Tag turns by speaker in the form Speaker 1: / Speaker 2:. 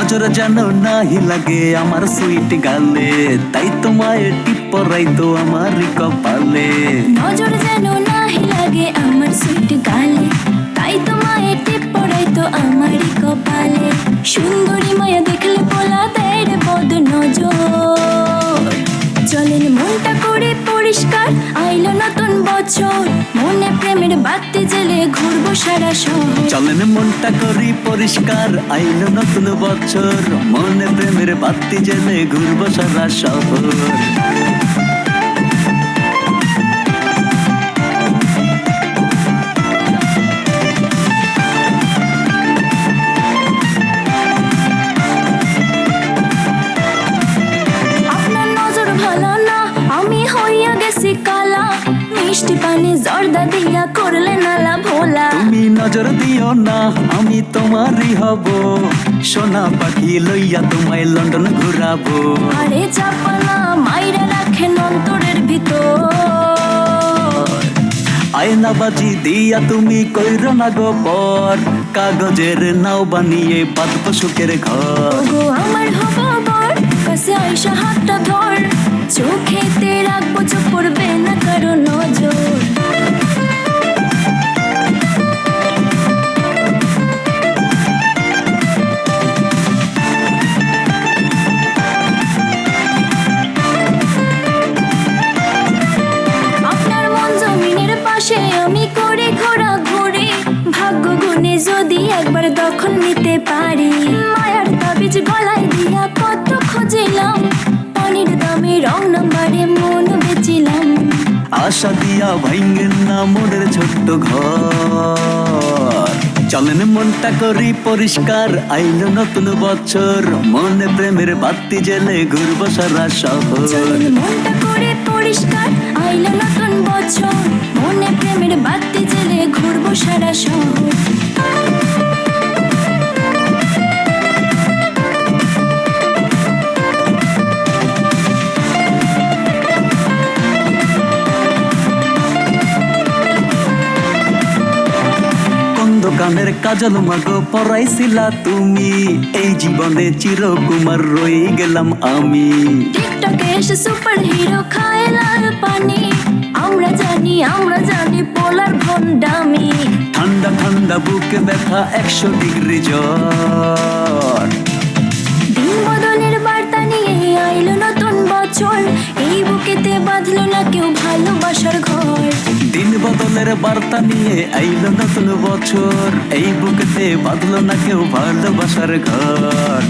Speaker 1: নজর যেন নাহি লাগে আমার সুইট গালে, তাই তোমায় টিপ পরাই তো আমার কপালে।
Speaker 2: নজর যেন নাহি লাগে আমার সুইট গালে, তাই তোমায় টিপ পরাই তো আমার কপালে। সুন্দরী মায়া দেখলে পোলা দেয় রে বদ নজর। চলেন মনটা করে পরিষ্কার, আইলো নতুন বছর, মনে প্রেমের বাতি জ্বেলে ঘুরবো সারা শহর।
Speaker 1: চলেন মনটা করি পরিষ্কার, আইলো নতুন বছর, মনে প্রেমের বাতি জ্বেলে ঘুরবো সারা শহর।
Speaker 2: আপনার নজর ভালো না, আমি হইয়া গেছি কালা, মিষ্টি পানি জর্দা দিয়া করলে নালা ভোলা।
Speaker 1: তুমি নজর দিও না, আমি তোমারই হব, সোনা পাখি লইয়া তোমায় লন্ডন ঘুরাবো।
Speaker 2: আরে চাপানা মাইরা রাখেন অন্তরের ভিতর।
Speaker 1: আয়নাবাজি দিয়া তুমি কইরো না গো পর, কাগজের নাও বানিয়ে বাঁধবো সুখের ঘর।
Speaker 2: ওগো আমার হব বর, কাছে আইসা হাতটা ধর, চোখেতে রাখবো চোখ পড়বে না কারো নজর। আপনার মন জমিনের পাশে আমি করে ঘোরাঘুরি, ভাগ্য গুণে যদি একবার দখল নিতে পারি। মায়ার তাবিজ গলায় দিয়া কত খুঁজিলাম, পানির দামে রং নাম্বারে মন বেচিলাম।
Speaker 1: আশা দিয়া ভাঙ্গেন না মনের ছোট্ট ঘর। চলেন মনটা করি পরিষ্কার, আইলো নতুন বছর, মনে প্রেমের বাতি জ্বেলে ঘুরবো সারা শহর।
Speaker 2: চলেন মনটা করে পরিষ্কার, আইলো নতুন বছর, মনে প্রেমের বাতি জ্বেলে ঘুরবো সারা শহর।
Speaker 1: দোকানের কাজল মাগো পরাইছিলা তুমি, এই জীবনে চিরকুমার রয়ে গেলাম আমি।
Speaker 2: টিকটকে এসে সুপার হিরো খায় লাল পানি, আমরা জানি পোলার ভন্ডামি।
Speaker 1: ঠান্ডা ঠান্ডা বুকে ব্যথা 100 ডিগ্রি জ্বর।
Speaker 2: দিন বদলের বার্তা নিয়ে আইলো নতুন বছর, এই বুকেতে বাঁধলো না কেউ ভালোবাসার ঘর।
Speaker 1: দিন বদলের বার্তা নিয়ে আইলো নতুন বছর, এই বুকেতে বাঁধলো না কেউ ভালোবাসার ঘর।